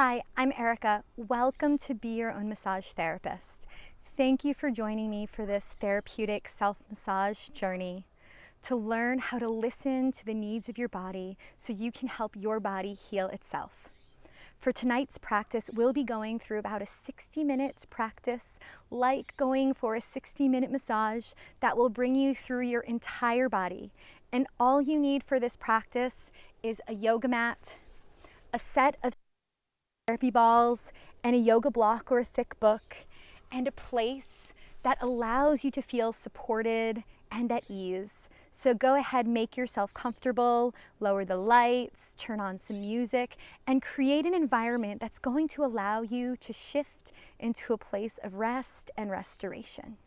Hi, I'm Erica. Welcome to Be Your Own Massage Therapist. Thank you for joining me for this therapeutic self-massage journey to learn how to listen to the needs of your body so you can help your body heal itself. For tonight's practice, we'll be going through about a 60 minutes practice, like going for a 60-minute massage that will bring you through your entire body. And all you need for this practice is a yoga mat, a set of therapy balls, and a yoga block or a thick book, and a place that allows you to feel supported and at ease. So go ahead, make yourself comfortable, lower the lights, turn on some music, and create an environment that's going to allow you to shift into a place of rest and restoration.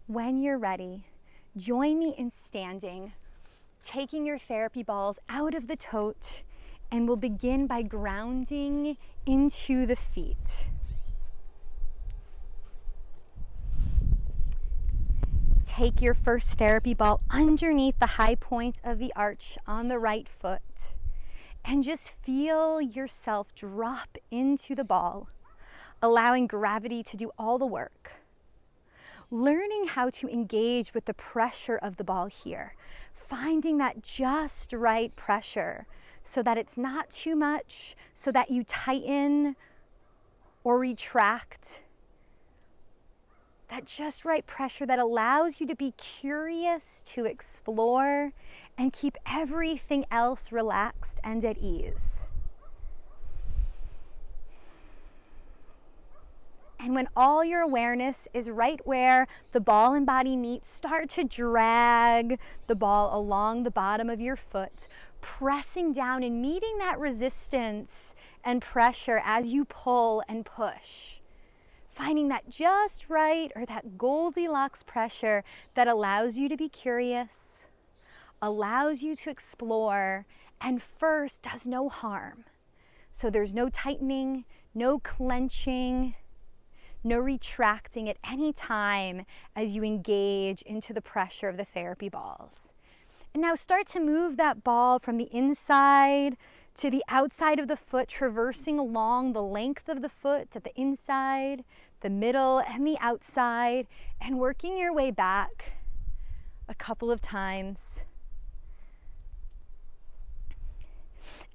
When you're ready, join me in standing, taking your therapy balls out of the tote, and we'll begin by grounding into the feet. Take your first therapy ball underneath the high point of the arch on the right foot and just feel yourself drop into the ball, allowing gravity to do all the work. Learning how to engage with the pressure of the ball here, finding that just right pressure so that it's not too much, so that you tighten or retract. That just right pressure that allows you to be curious, to explore, and keep everything else relaxed and at ease. And when all your awareness is right where the ball and body meet, start to drag the ball along the bottom of your foot, pressing down and meeting that resistance and pressure as you pull and push. Finding that just right, or that Goldilocks pressure that allows you to be curious, allows you to explore, and first does no harm. So there's no tightening, no clenching, no retracting at any time as you engage into the pressure of the therapy balls. And now start to move that ball from the inside to the outside of the foot, traversing along the length of the foot at the inside, the middle, and the outside, and working your way back a couple of times.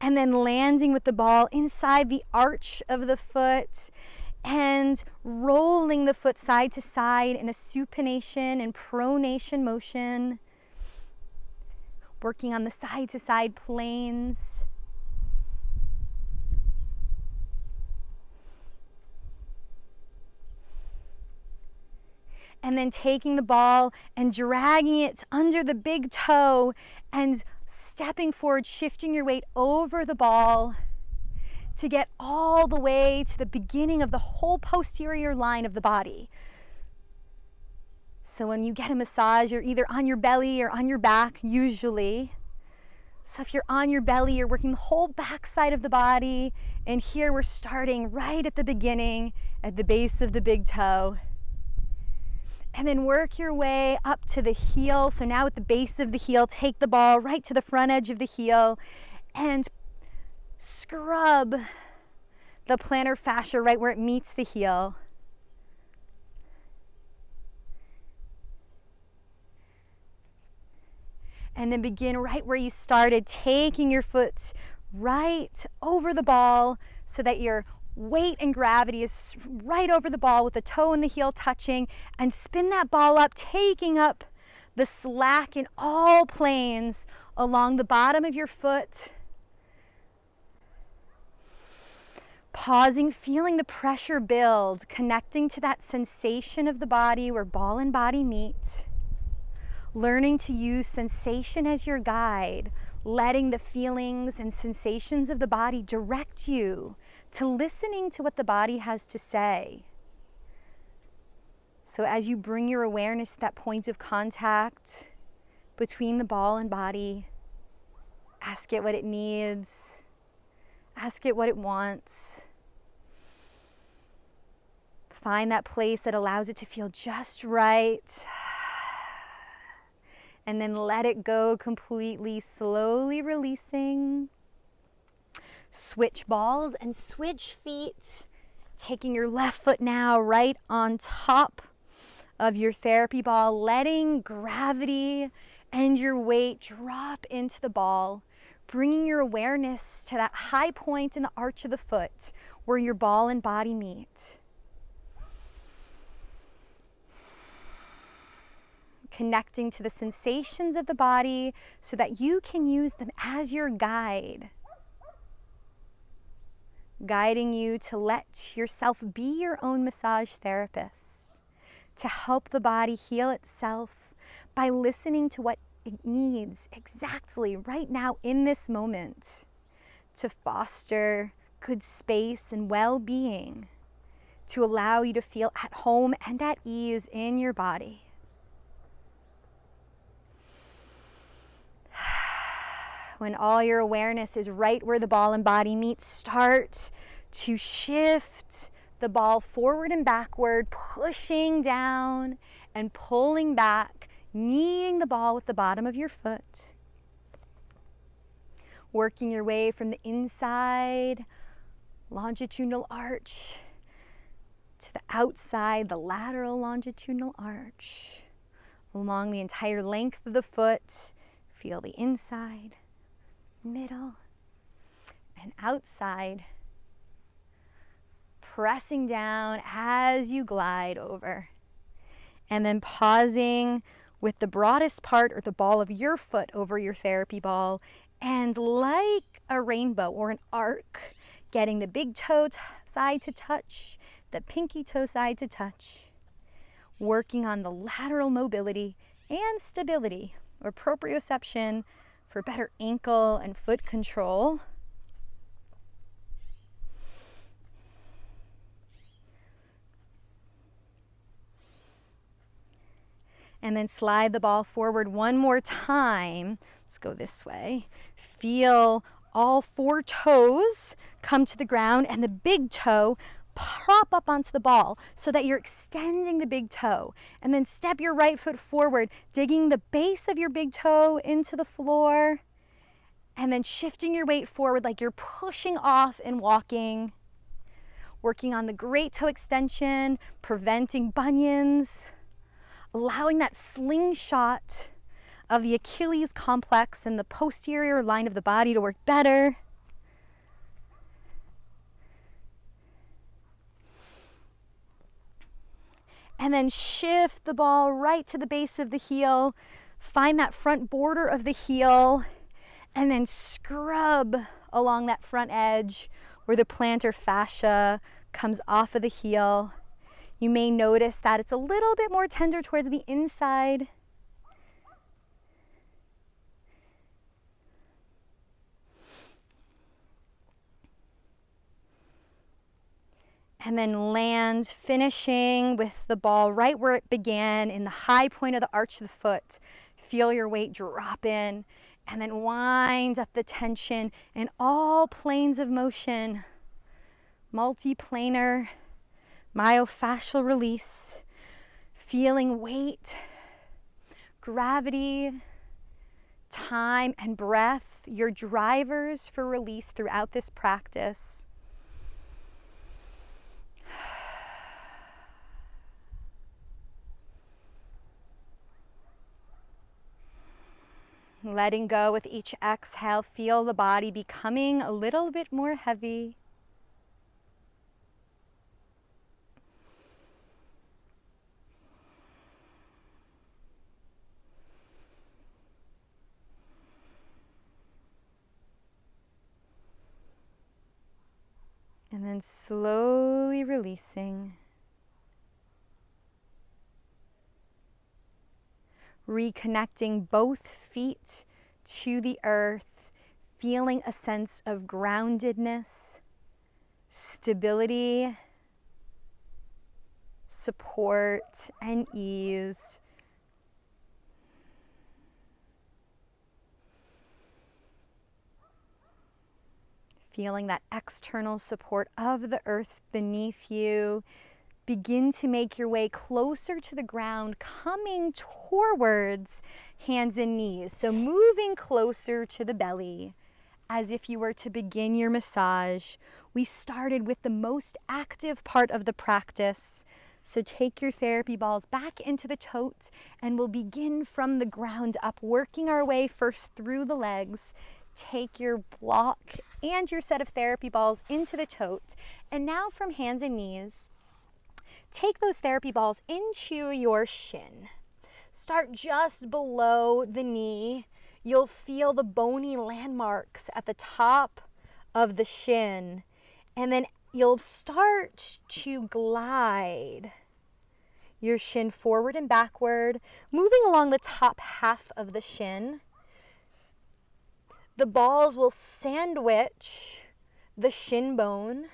And then landing with the ball inside the arch of the foot and rolling the foot side to side in a supination and pronation motion, working on the side to side planes. And then taking the ball and dragging it under the big toe and stepping forward, shifting your weight over the ball to get all the way to the beginning of the whole posterior line of the body. So when you get a massage, you're either on your belly or on your back, usually. So if you're on your belly, you're working the whole back side of the body. And here we're starting right at the beginning, at the base of the big toe. And then work your way up to the heel. So now at the base of the heel, take the ball right to the front edge of the heel and scrub the plantar fascia right where it meets the heel. And then begin right where you started, taking your foot right over the ball so that your weight and gravity is right over the ball with the toe and the heel touching, and spin that ball up, taking up the slack in all planes along the bottom of your foot. Pausing, feeling the pressure build, connecting to that sensation of the body where ball and body meet. Learning to use sensation as your guide, letting the feelings and sensations of the body direct you to listening to what the body has to say. So as you bring your awareness to that point of contact between the ball and body, ask it what it needs, ask it what it wants. Find that place that allows it to feel just right. and then let it go completely, slowly releasing. Switch balls and switch feet, taking your left foot now right on top of your therapy ball, letting gravity and your weight drop into the ball, bringing your awareness to that high point in the arch of the foot where your ball and body meet. Connecting to the sensations of the body so that you can use them as your guide. Guiding you to let yourself be your own massage therapist, to help the body heal itself by listening to what it needs exactly right now in this moment to foster good space and well-being, to allow you to feel at home and at ease in your body. When all your awareness is right where the ball and body meet, start to shift the ball forward and backward, pushing down and pulling back, kneading the ball with the bottom of your foot. Working your way from the inside, longitudinal arch, to the outside, the lateral longitudinal arch. Along the entire length of the foot, feel the inside, middle, and outside, pressing down as you glide over, and then pausing with the broadest part or the ball of your foot over your therapy ball, and like a rainbow or an arc, getting the big toe side to touch, the pinky toe side to touch, working on the lateral mobility and stability or proprioception for better ankle and foot control. And then slide the ball forward one more time. Let's go this way. Feel all 4 toes come to the ground and the big toe prop up onto the ball so that you're extending the big toe. And then step your right foot forward, digging the base of your big toe into the floor. And then shifting your weight forward like you're pushing off and walking. Working on the great toe extension, preventing bunions. Allowing that slingshot of the Achilles complex and the posterior line of the body to work better. And then shift the ball right to the base of the heel. Find that front border of the heel and then scrub along that front edge where the plantar fascia comes off of the heel. You may notice that it's a little bit more tender towards the inside. And then land, finishing with the ball right where it began in the high point of the arch of the foot. Feel your weight drop in and then wind up the tension in all planes of motion. Multiplanar, myofascial release. Feeling weight, gravity, time, and breath, your drivers for release throughout this practice. Letting go with each exhale, feel the body becoming a little bit more heavy. And then slowly releasing. Reconnecting both feet to the earth, feeling a sense of groundedness, stability, support, and ease. Feeling that external support of the earth beneath you, Begin to make your way closer to the ground, coming towards hands and knees. So moving closer to the belly as if you were to begin your massage. We started with the most active part of the practice. So take your therapy balls back into the tote and we'll begin from the ground up, working our way first through the legs. Take your block and your set of therapy balls into the tote. And now from hands and knees, take those therapy balls into your shin. Start just below the knee. You'll feel the bony landmarks at the top of the shin. And then you'll start to glide your shin forward and backward, moving along the top half of the shin. The balls will sandwich the shin bone.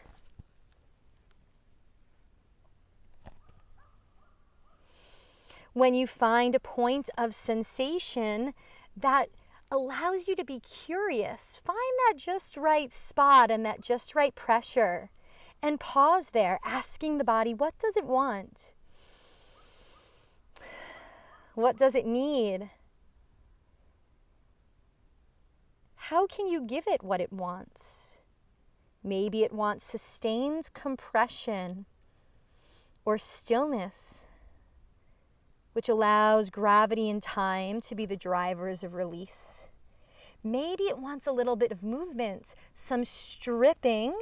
When you find a point of sensation that allows you to be curious, find that just right spot and that just right pressure, and pause there, asking the body, what does it want? What does it need? How can you give it what it wants? Maybe it wants sustained compression or stillness, which allows gravity and time to be the drivers of release. Maybe it wants a little bit of movement, some stripping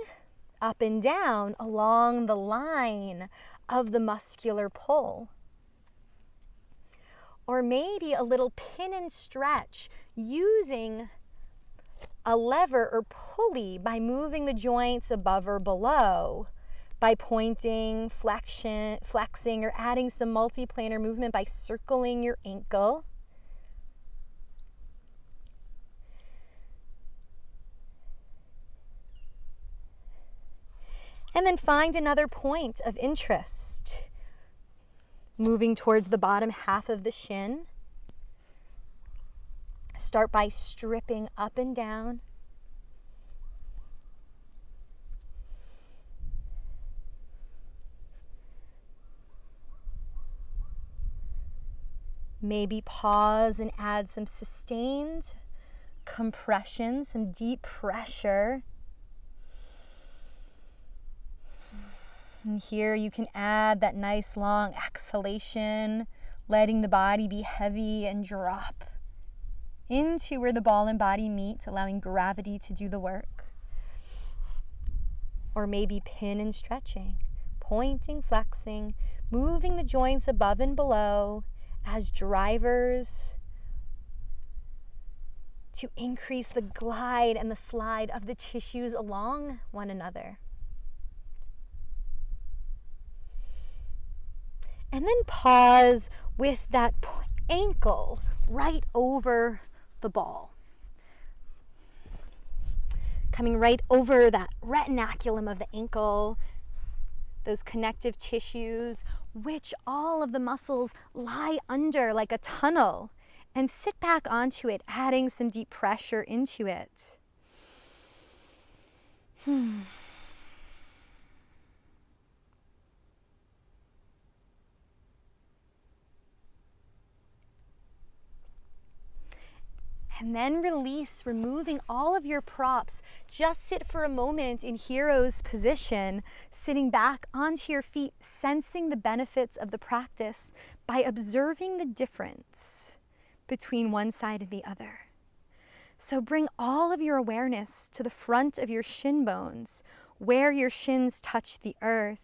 up and down along the line of the muscular pull. Or maybe a little pin and stretch, using a lever or pulley by moving the joints above or below, by pointing, flexing, or adding some multiplanar movement by circling your ankle. And then find another point of interest. Moving towards the bottom half of the shin. Start by stripping up and down. Maybe pause and add some sustained compression, some deep pressure. And here you can add that nice long exhalation, letting the body be heavy and drop into where the ball and body meet, allowing gravity to do the work. Or maybe pin and stretching, pointing, flexing, moving the joints above and below as drivers to increase the glide and the slide of the tissues along one another. And then pause with that ankle right over the ball. Coming right over that retinaculum of the ankle, those connective tissues, which all of the muscles lie under like a tunnel, and sit back onto it, adding some deep pressure into it. And then release, removing all of your props. Just sit for a moment in hero's position, sitting back onto your feet, sensing the benefits of the practice by observing the difference between one side and the other. So bring all of your awareness to the front of your shin bones, where your shins touch the earth.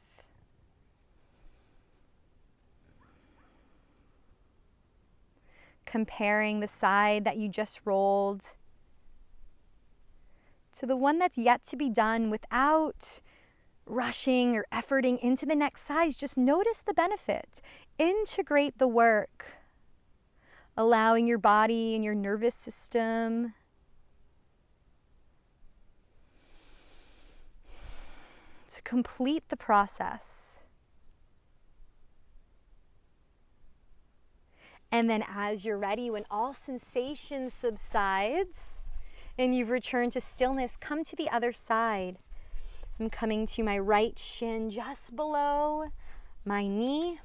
Comparing the side that you just rolled to the one that's yet to be done without rushing or efforting into the next size. Just notice the benefit. Integrate the work, allowing your body and your nervous system to complete the process. And then as you're ready, when all sensation subsides and you've returned to stillness, come to the other side. I'm coming to my right shin just below my knee,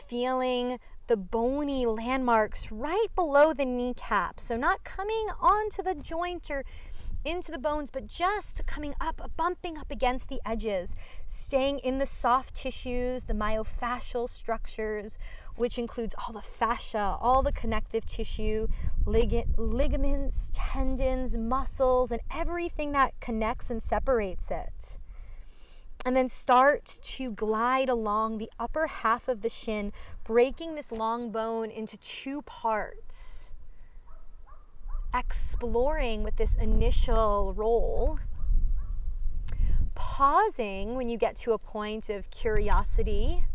feeling the bony landmarks right below the kneecap. So not coming onto the joint or into the bones, but just coming up, bumping up against the edges, staying in the soft tissues, the myofascial structures, which includes all the fascia, all the connective tissue, ligaments, tendons, muscles, and everything that connects and separates it. And then start to glide along the upper half of the shin, breaking this long bone into two parts. Exploring with this initial roll. Pausing when you get to a point of curiosity.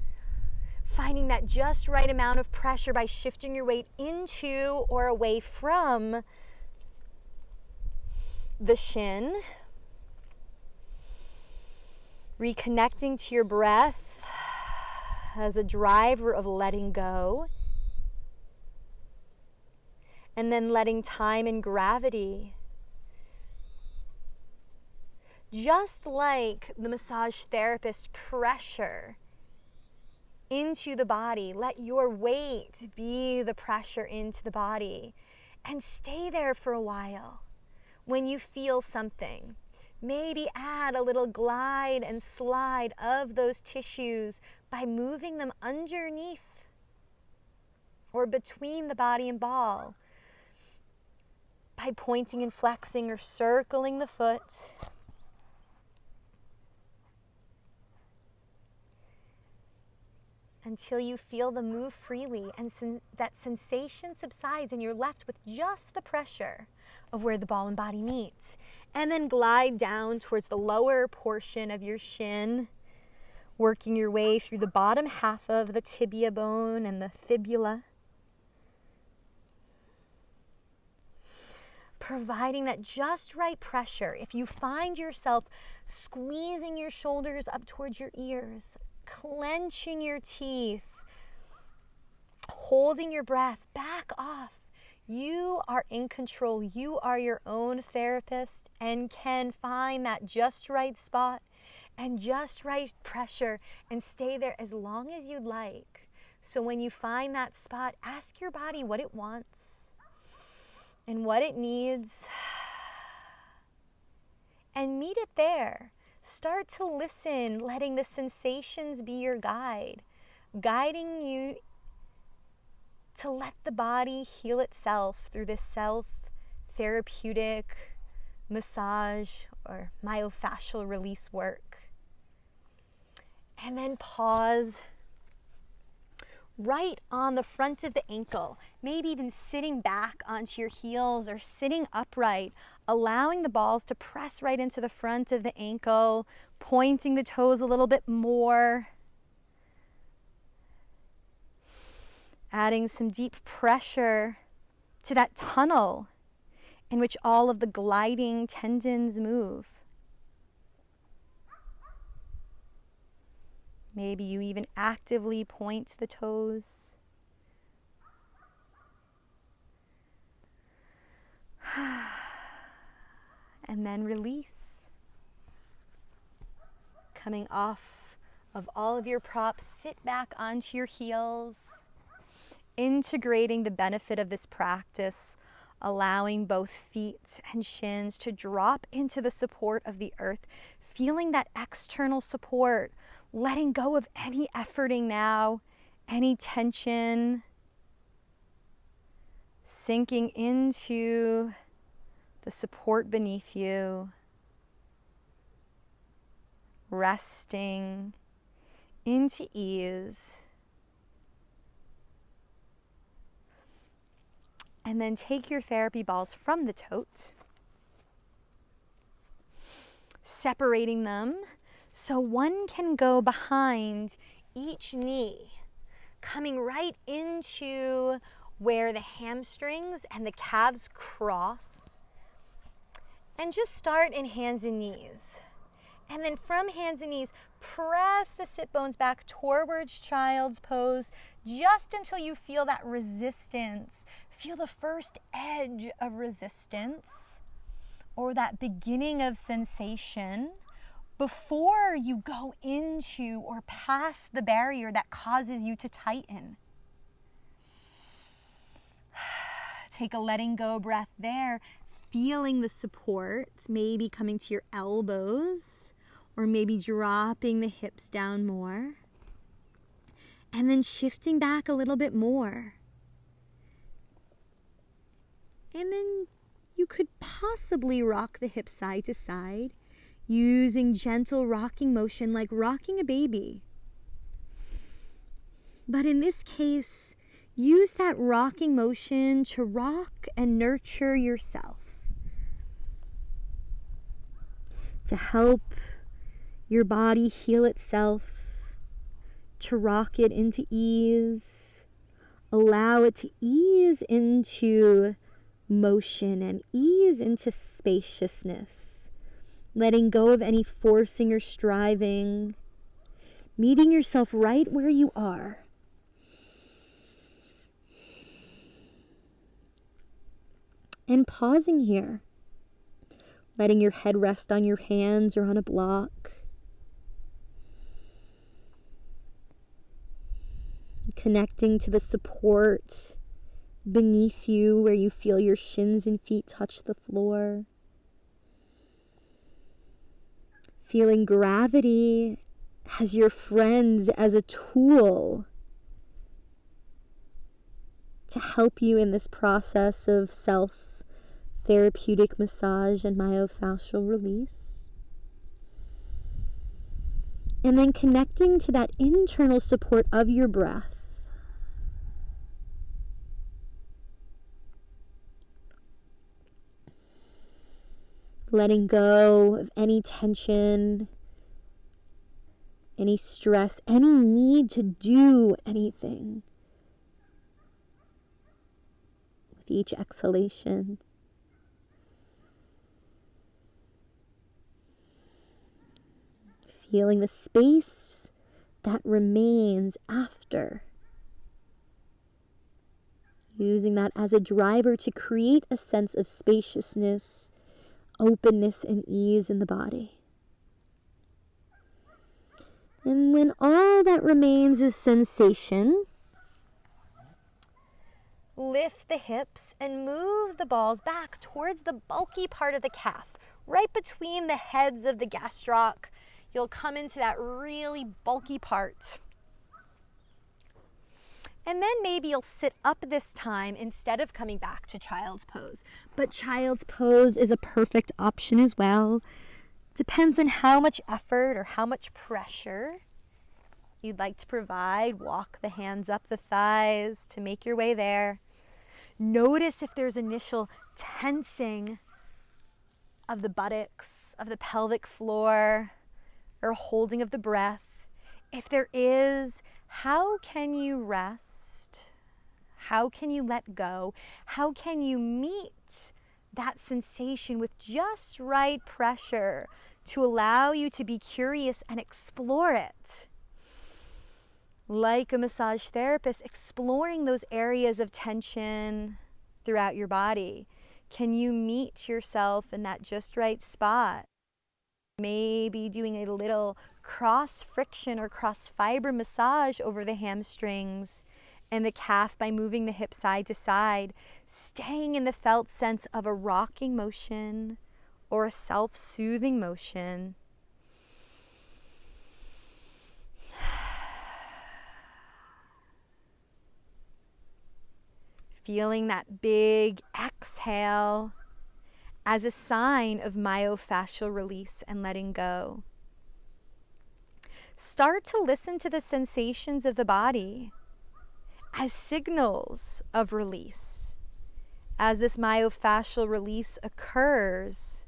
Finding that just right amount of pressure by shifting your weight into or away from the shin. Reconnecting to your breath as a driver of letting go. And then letting time and gravity, just like the massage therapist, pressure into the body. Let your weight be the pressure into the body and stay there for a while. When you feel something, maybe add a little glide and slide of those tissues by moving them underneath or between the body and ball, by pointing and flexing or circling the foot. Until you feel them move freely and that sensation subsides and you're left with just the pressure of where the ball and body meet. And then glide down towards the lower portion of your shin, working your way through the bottom half of the tibia bone and the fibula. Providing that just right pressure. If you find yourself squeezing your shoulders up towards your ears, clenching your teeth, holding your breath, back off. You are in control. You are your own therapist and can find that just right spot and just right pressure and stay there as long as you'd like. So when you find that spot, ask your body what it wants and what it needs, and meet it there. Start to listen, letting the sensations be your guide, guiding you to let the body heal itself through this self-therapeutic massage or myofascial release work. And then pause right on the front of the ankle, maybe even sitting back onto your heels or sitting upright, allowing the balls to press right into the front of the ankle, pointing the toes a little bit more, adding some deep pressure to that tunnel in which all of the gliding tendons move. Maybe you even actively point the toes. And then release. Coming off of all of your props, sit back onto your heels, integrating the benefit of this practice, allowing both feet and shins to drop into the support of the earth, feeling that external support, letting go of any efforting now, any tension, sinking into the support beneath you, resting into ease. And then take your therapy balls from the tote, separating them so one can go behind each knee, coming right into where the hamstrings and the calves cross. And just start in hands and knees. And then from hands and knees, press the sit bones back towards child's pose just until you feel that resistance. Feel the first edge of resistance or that beginning of sensation before you go into or past the barrier that causes you to tighten. Take a letting go breath there, feeling the support, maybe coming to your elbows, or maybe dropping the hips down more. And then shifting back a little bit more. And then you could possibly rock the hips side to side, using gentle rocking motion like rocking a baby. But in this case, use that rocking motion to rock and nurture yourself, to help your body heal itself, to rock it into ease, allow it to ease into motion and ease into spaciousness, letting go of any forcing or striving, meeting yourself right where you are. And pausing here, letting your head rest on your hands or on a block. Connecting to the support beneath you where you feel your shins and feet touch the floor. Feeling gravity as your friend, as a tool to help you in this process of self-therapeutic massage and myofascial release. And then connecting to that internal support of your breath. Letting go of any tension, any stress, any need to do anything. With each exhalation. Feeling the space that remains after. Using that as a driver to create a sense of spaciousness, openness, and ease in the body. And when all that remains is sensation, lift the hips and move the balls back towards the bulky part of the calf, right between the heads of the gastroc. You'll come into that really bulky part. And then maybe you'll sit up this time instead of coming back to child's pose. But child's pose is a perfect option as well. Depends on how much effort or how much pressure you'd like to provide. Walk the hands up the thighs to make your way there. Notice if there's initial tensing of the buttocks, of the pelvic floor, or holding of the breath. If there is, how can you rest? How can you let go? How can you meet that sensation with just right pressure to allow you to be curious and explore it? Like a massage therapist, exploring those areas of tension throughout your body. Can you meet yourself in that just right spot? Maybe doing a little cross friction or cross fiber massage over the hamstrings and the calf by moving the hip side to side, staying in the felt sense of a rocking motion or a self-soothing motion. Feeling that big exhale as a sign of myofascial release and letting go. Start to listen to the sensations of the body as signals of release. As this myofascial release occurs,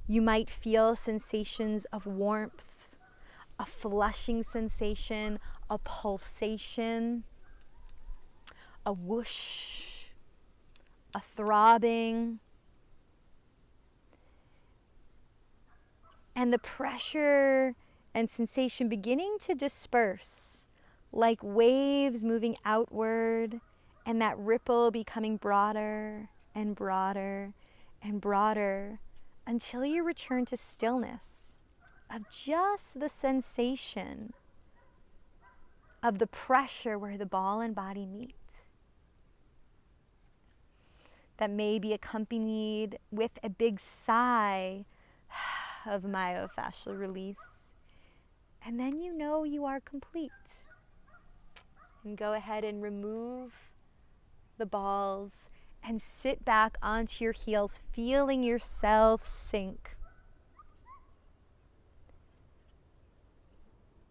you might feel sensations of warmth, a flushing sensation, a pulsation, a whoosh, a throbbing. And the pressure and sensation beginning to disperse like waves moving outward, and that ripple becoming broader and broader and broader until you return to stillness. of just the sensation of the pressure where the ball and body meet. That may be accompanied with a big sigh of myofascial release. And then you know you are complete. And go ahead and remove the balls and sit back onto your heels, feeling yourself sink.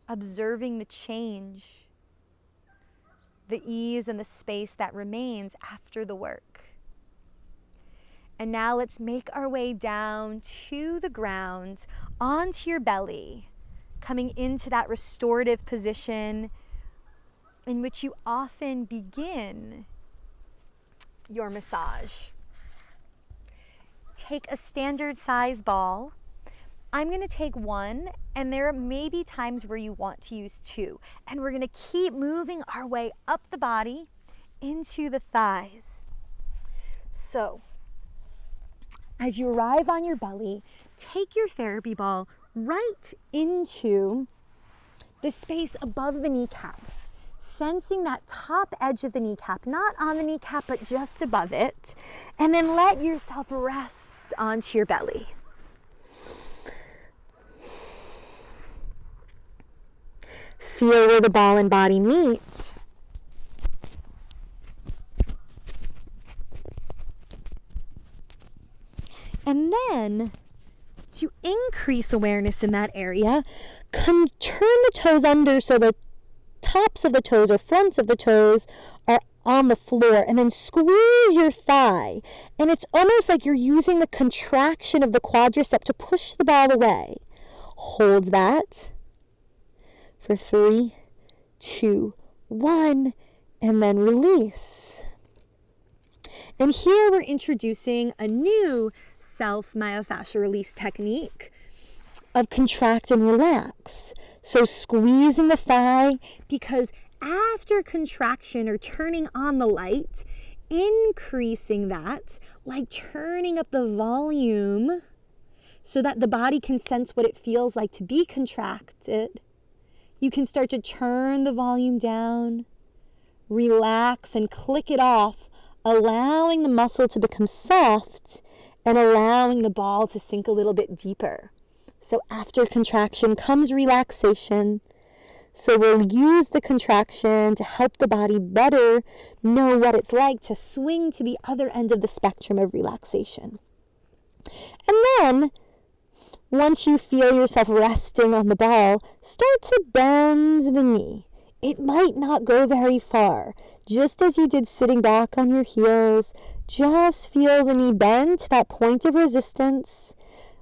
Observing the change, the ease and the space that remains after the work. And now let's make our way down to the ground, onto your belly, coming into that restorative position in which you often begin your massage. Take a standard size ball. I'm going to take one, and there may be times where you want to use two. And we're going to keep moving our way up the body into the thighs. So, as you arrive on your belly, take your therapy ball right into the space above the kneecap, sensing that top edge of the kneecap, not on the kneecap, but just above it. And then let yourself rest onto your belly. Feel where the ball and body meet. And then, to increase awareness in that area, turn the toes under so the tops of the toes or fronts of the toes are on the floor, and then squeeze your thigh. And it's almost like you're using the contraction of the quadriceps to push the ball away. Hold that for 3, 2, 1, and then release. And here we're introducing a new self-myofascial release technique of contract and relax. So squeezing the thigh, because after contraction or turning on the light, increasing that, like turning up the volume so that the body can sense what it feels like to be contracted. You can start to turn the volume down, relax and click it off, allowing the muscle to become soft and allowing the ball to sink a little bit deeper. So after contraction comes relaxation. So we'll use the contraction to help the body better know what it's like to swing to the other end of the spectrum of relaxation. And then, once you feel yourself resting on the ball, start to bend the knee. It might not go very far. Just as you did sitting back on your heels, just feel the knee bend to that point of resistance,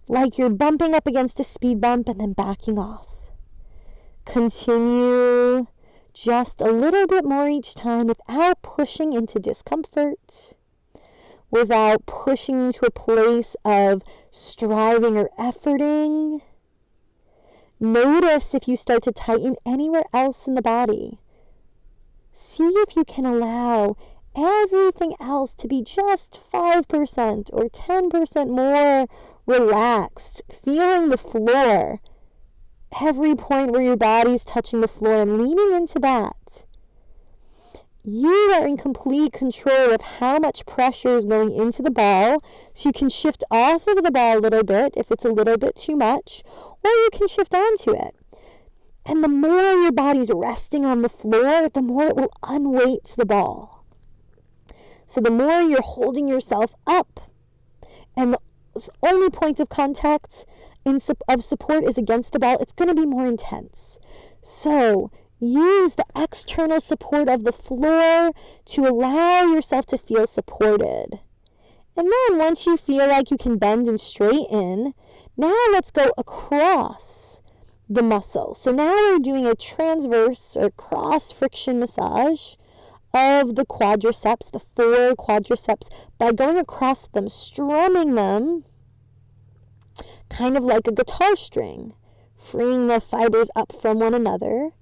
like you're bumping up against a speed bump and then backing off. Continue just a little bit more each time without pushing into discomfort, without pushing to a place of striving or efforting. Notice if you start to tighten anywhere else in the body. See if you can allow everything else to be just 5% or 10% more relaxed, feeling the floor. Every point where your body's touching the floor and leaning into that. You are in complete control of how much pressure is going into the ball, so you can shift off of the ball a little bit if it's a little bit too much, or you can shift onto it. And the more your body's resting on the floor, the more it will unweight the ball. So the more you're holding yourself up, and the only point of contact of support is against the ball, it's going to be more intense. So use the external support of the floor to allow yourself to feel supported. And then once you feel like you can bend and straighten, now let's go across the muscle. So now we're doing a transverse or cross friction massage of the quadriceps, the 4 quadriceps, by going across them, strumming them, kind of like a guitar string, freeing the fibers up from one another,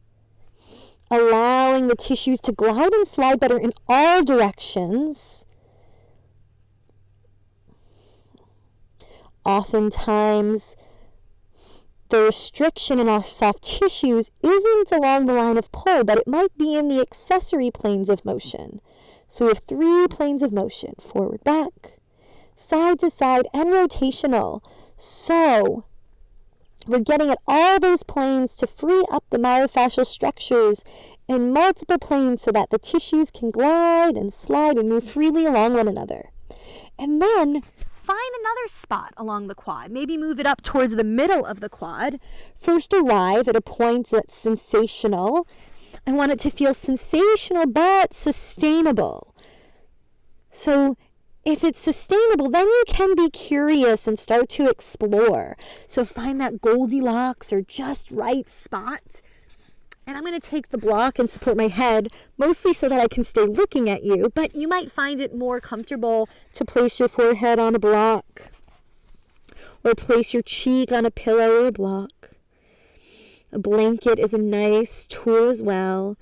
allowing the tissues to glide and slide better in all directions. Oftentimes, the restriction in our soft tissues isn't along the line of pull, but it might be in the accessory planes of motion. So we have 3 planes of motion: forward, back, side to side, and rotational. So we're getting at all those planes to free up the myofascial structures in multiple planes so that the tissues can glide and slide and move freely along one another. And then find another spot along the quad. Maybe move it up towards the middle of the quad. First arrive at a point that's sensational. I want it to feel sensational but sustainable. So if it's sustainable, then you can be curious and start to explore. So find that Goldilocks or just right spot. And I'm going to take the block and support my head, mostly so that I can stay looking at you, but you might find it more comfortable to place your forehead on a block, or place your cheek on a pillow or a block. A blanket is a nice tool as well.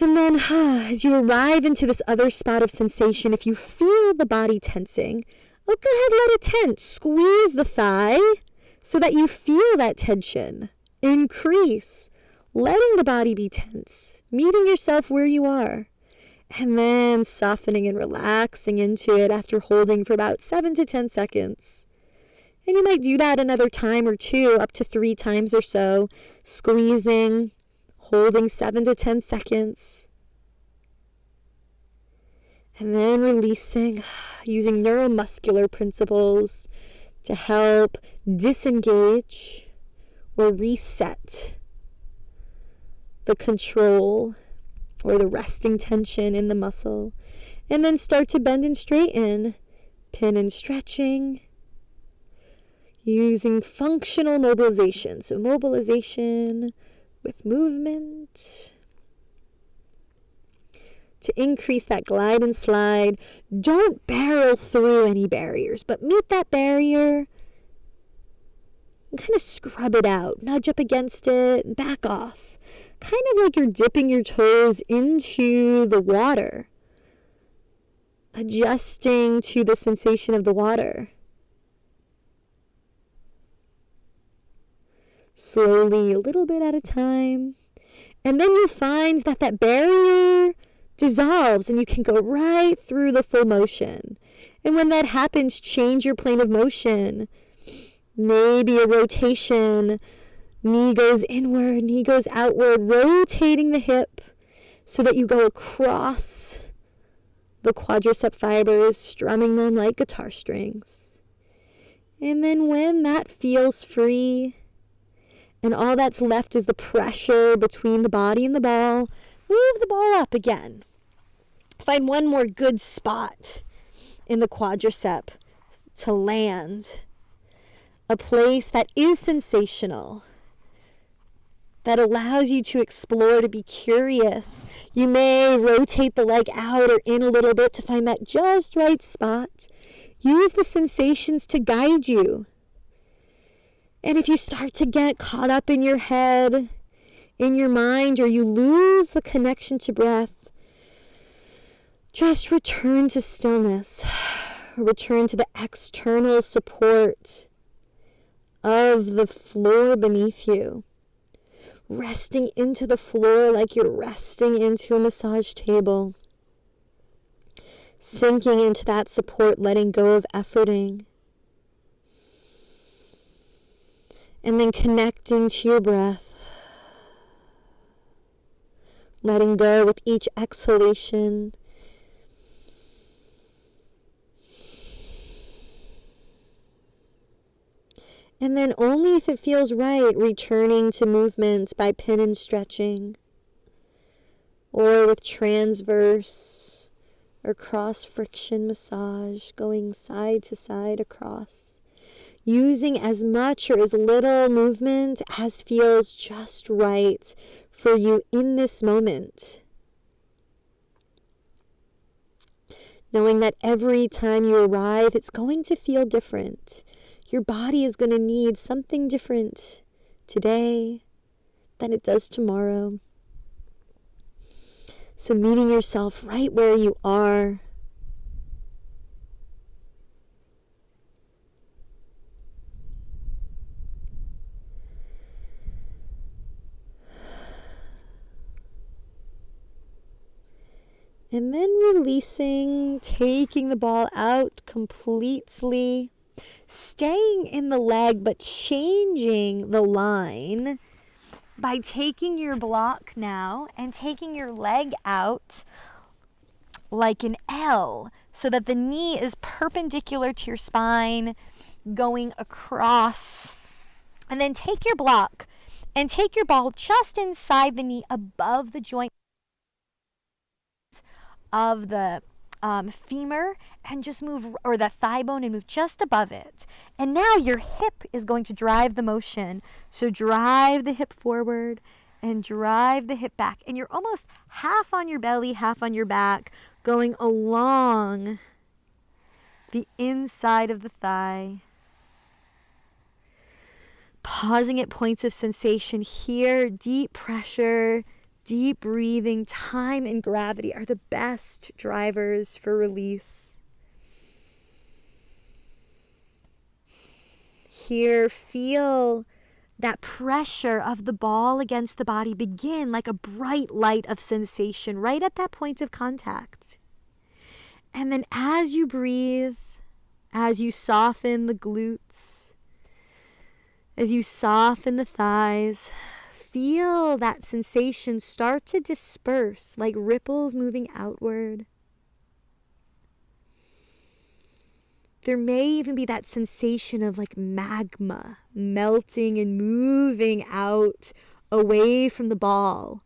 And then as you arrive into this other spot of sensation, if you feel the body tensing, go ahead, let it tense. Squeeze the thigh so that you feel that tension increase. Letting the body be tense, meeting yourself where you are, and then softening and relaxing into it after holding for about 7 to 10 seconds. And you might do that another time or 2, up to 3 times or so, squeezing, holding 7 to 10 seconds, and then releasing, using neuromuscular principles to help disengage or reset the control or the resting tension in the muscle, and then start to bend and straighten, pin and stretching, using functional mobilization. So mobilization with movement to increase that glide and slide. Don't barrel through any barriers, but meet that barrier and kind of scrub it out, nudge up against it, back off. Kind of like you're dipping your toes into the water, adjusting to the sensation of the water. Slowly, a little bit at a time. And then you find that that barrier dissolves and you can go right through the full motion. And when that happens, change your plane of motion. Maybe a rotation. Knee goes inward, knee goes outward, rotating the hip so that you go across the quadricep fibers, strumming them like guitar strings. And then when that feels free and all that's left is the pressure between the body and the ball, move the ball up again. Find one more good spot in the quadricep to land. A place that is sensational, that allows you to explore, to be curious. You may rotate the leg out or in a little bit to find that just right spot. Use the sensations to guide you. And if you start to get caught up in your head, in your mind, or you lose the connection to breath, just return to stillness. Return to the external support of the floor beneath you. Resting into the floor like you're resting into a massage table. Sinking into that support, letting go of efforting. And then connecting to your breath. Letting go with each exhalation. And then only if it feels right, returning to movement by pin and stretching, or with transverse or cross friction massage, going side to side across, using as much or as little movement as feels just right for you in this moment. Knowing that every time you arrive, it's going to feel different. Your body is going to need something different today than it does tomorrow. So meeting yourself right where you are. And then releasing, taking the ball out completely, staying in the leg but changing the line by taking your block now and taking your leg out like an L so that the knee is perpendicular to your spine, going across. And then take your block and take your ball just inside the knee, above the joint of the femur, and just move, or the thigh bone, and move just above it. And now your hip is going to drive the motion. So drive the hip forward and drive the hip back. And you're almost half on your belly, half on your back, going along the inside of the thigh. Pausing at points of sensation here, deep pressure, deep breathing. Time and gravity are the best drivers for release. Here, feel that pressure of the ball against the body begin like a bright light of sensation right at that point of contact. And then as you breathe, as you soften the glutes, as you soften the thighs, feel that sensation start to disperse like ripples moving outward. There may even be that sensation of like magma melting and moving out away from the ball,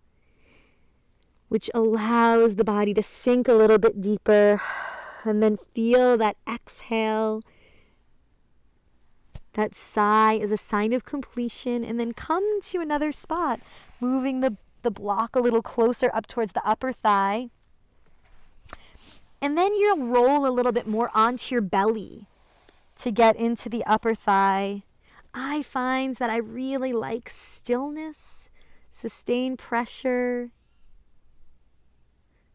which allows the body to sink a little bit deeper. And then feel that exhale. That sigh is a sign of completion. And then come to another spot, moving the block a little closer up towards the upper thigh. And then you'll roll a little bit more onto your belly to get into the upper thigh. I find that I really like stillness, sustained pressure,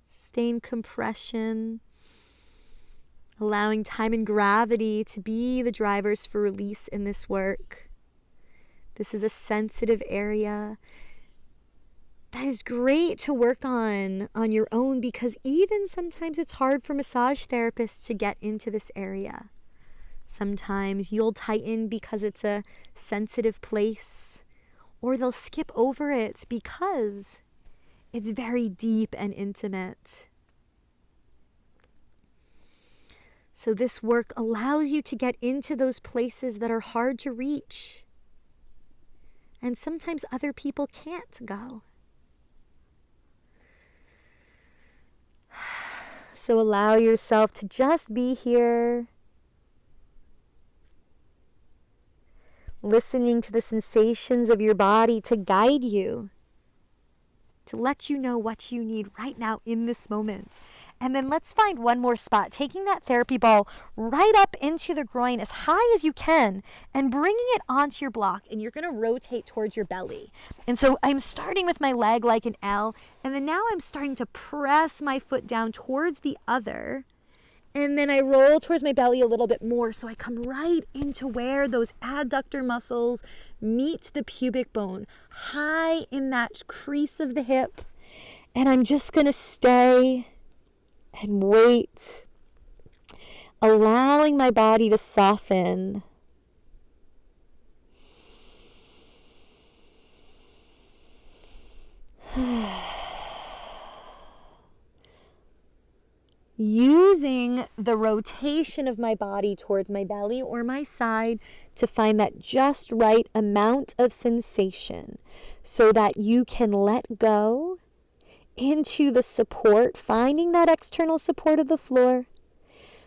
sustained compression, allowing time and gravity to be the drivers for release in this work. This is a sensitive area that is great to work on your own, because even sometimes it's hard for massage therapists to get into this area. Sometimes you'll tighten because it's a sensitive place, or they'll skip over it because it's very deep and intimate. So this work allows you to get into those places that are hard to reach, and sometimes other people can't go. So allow yourself to just be here, listening to the sensations of your body to guide you, to let you know what you need right now in this moment. And then let's find one more spot, taking that therapy ball right up into the groin as high as you can and bringing it onto your block, and you're going to rotate towards your belly. And so I'm starting with my leg like an L, and then now I'm starting to press my foot down towards the other, and then I roll towards my belly a little bit more, so I come right into where those adductor muscles meet the pubic bone, high in that crease of the hip. And I'm just going to stay and wait, allowing my body to soften. Using the rotation of my body towards my belly or my side to find that just right amount of sensation so that you can let go into the support, finding that external support of the floor,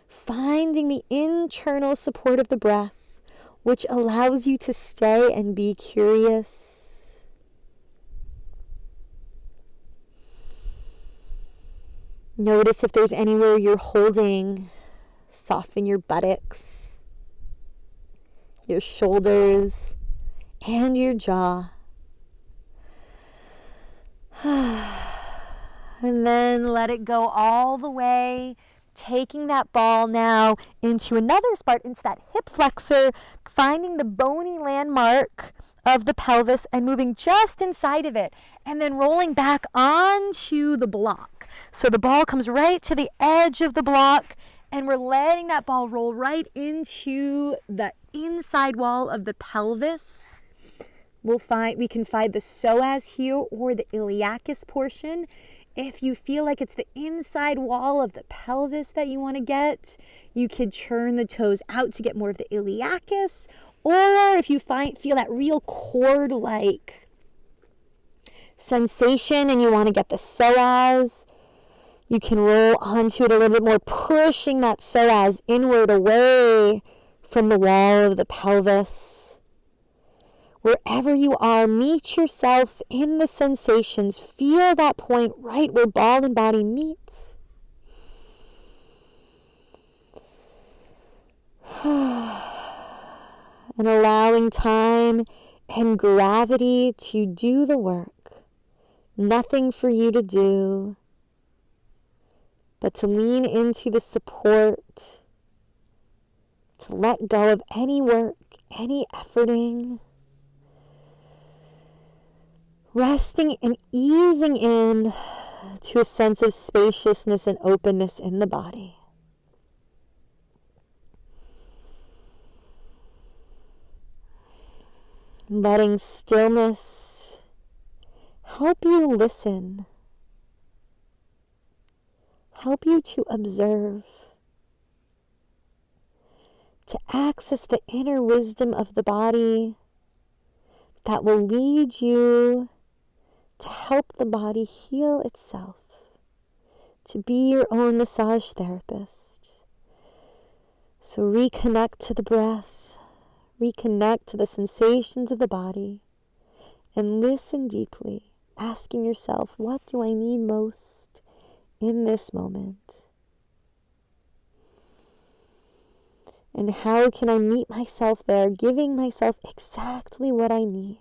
finding the internal support of the breath, which allows you to stay and be curious. Notice if there's anywhere you're holding. Soften your buttocks, your shoulders, and your jaw. And then let it go all the way, taking that ball now into another spot, into that hip flexor, finding the bony landmark of the pelvis and moving just inside of it, and then rolling back onto the block. So the ball comes right to the edge of the block, and we're letting that ball roll right into the inside wall of the pelvis. We can find the psoas here or the iliacus portion. If you feel like it's the inside wall of the pelvis that you want to get, you could turn the toes out to get more of the iliacus. Or if you feel that real cord-like sensation and you want to get the psoas, you can roll onto it a little bit more, pushing that psoas inward away from the wall of the pelvis. Wherever you are, meet yourself in the sensations. Feel that point right where ball and body meet. And allowing time and gravity to do the work. Nothing for you to do, but to lean into the support, to let go of any work, any efforting. Resting and easing in to a sense of spaciousness and openness in the body. Letting stillness help you listen, help you to observe, to access the inner wisdom of the body that will lead you to help the body heal itself, to be your own massage therapist. So reconnect to the breath, reconnect to the sensations of the body, and listen deeply, asking yourself, what do I need most in this moment? And how can I meet myself there, giving myself exactly what I need?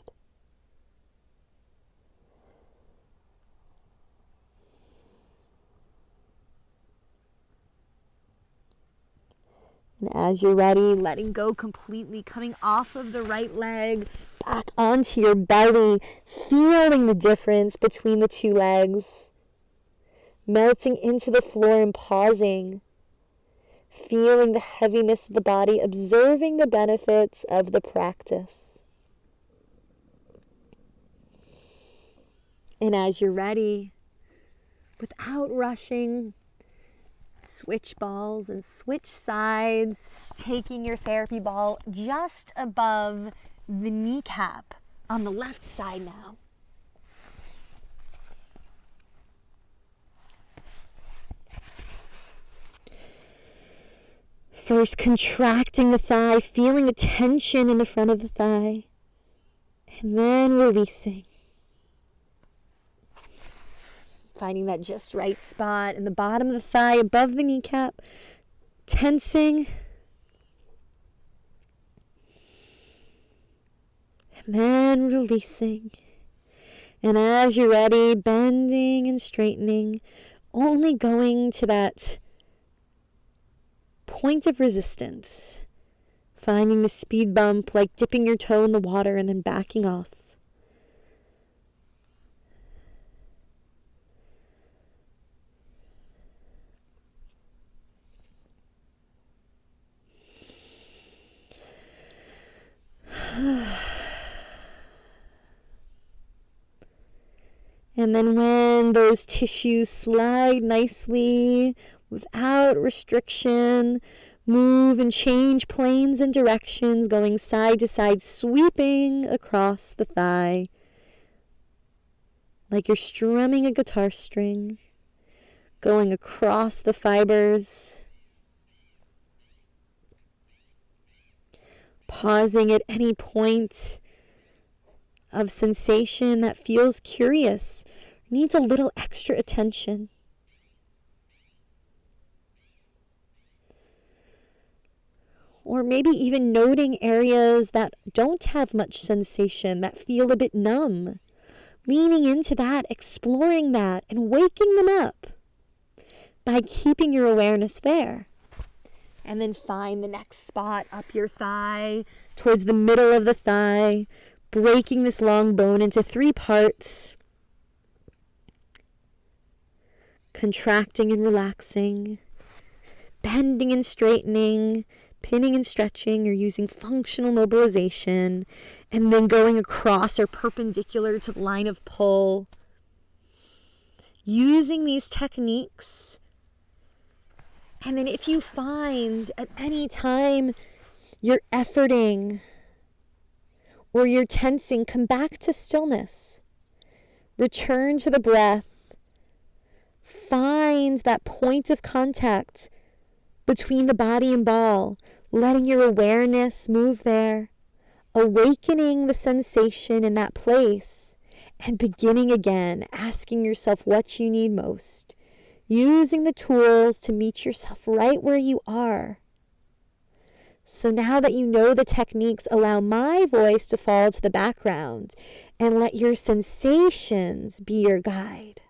And as you're ready, letting go completely, coming off of the right leg, back onto your belly, feeling the difference between the two legs, melting into the floor and pausing, feeling the heaviness of the body, observing the benefits of the practice. And as you're ready, without rushing, switch balls and switch sides, taking your therapy ball just above the kneecap on the left side now. First, contracting the thigh, feeling the tension in the front of the thigh, and then releasing. Finding that just right spot in the bottom of the thigh, above the kneecap, tensing. And then releasing. And as you're ready, bending and straightening, only going to that point of resistance. Finding the speed bump, like dipping your toe in the water and then backing off. And then when those tissues slide nicely, without restriction, move and change planes and directions, going side to side, sweeping across the thigh, like you're strumming a guitar string, going across the fibers, pausing at any point of sensation that feels curious, needs a little extra attention. Or maybe even noting areas that don't have much sensation, that feel a bit numb. Leaning into that, exploring that, and waking them up by keeping your awareness there. And then find the next spot up your thigh, towards the middle of the thigh, breaking this long bone into 3 parts. contracting and relaxing, bending and straightening, pinning and stretching, or using functional mobilization, and then going across or perpendicular to the line of pull. Using these techniques, and then if you find at any time you're efforting or you're tensing, come back to stillness. Return to the breath. Find that point of contact between the body and ball, letting your awareness move there, awakening the sensation in that place, and beginning again, asking yourself what you need most, using the tools to meet yourself right where you are. So now that you know the techniques, allow my voice to fall to the background and let your sensations be your guide.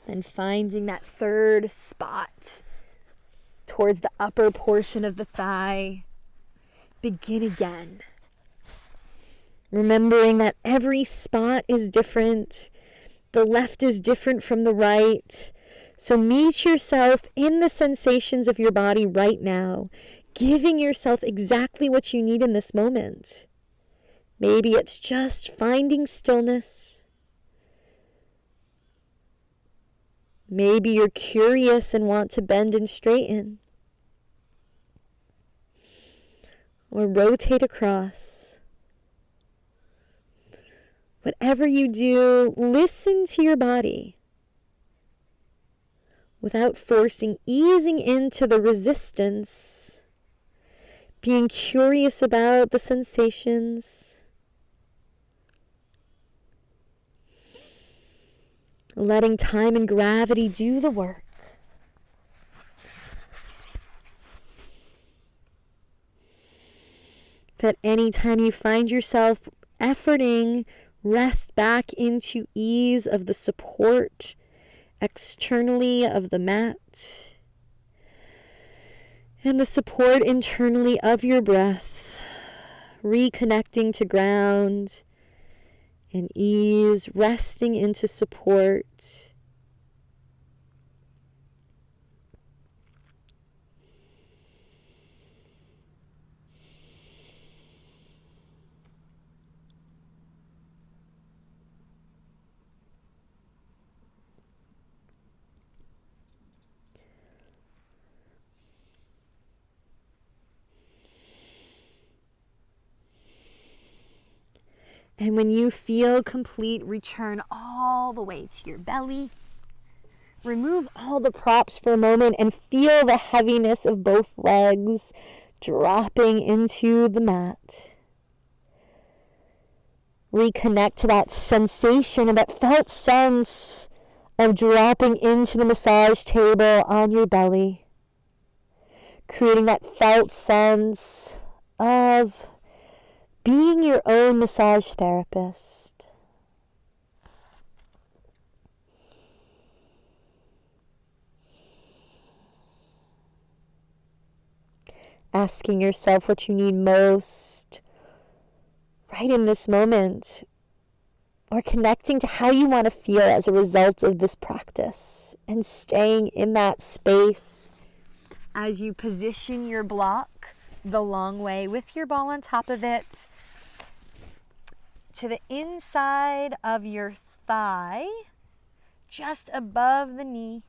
Then finding that third spot towards the upper portion of the thigh. Begin again. Remembering that every spot is different. The left is different from the right. So meet yourself in the sensations of your body right now, giving yourself exactly what you need in this moment. Maybe it's just finding stillness. Maybe you're curious and want to bend and straighten. Or rotate across. Whatever you do, listen to your body without forcing, easing into the resistance, being curious about the sensations, letting time and gravity do the work. If at any time you find yourself efforting, rest back into ease of the support externally of the mat and the support internally of your breath, reconnecting to ground and ease, resting into support. And when you feel complete, return all the way to your belly. Remove all the props for a moment and feel the heaviness of both legs dropping into the mat. Reconnect to that sensation and that felt sense of dropping into the massage table on your belly. Creating that felt sense of being your own massage therapist. Asking yourself what you need most right in this moment, or connecting to how you want to feel as a result of this practice, and staying in that space as you position your block the long way with your ball on top of it to the inside of your thigh, just above the knee,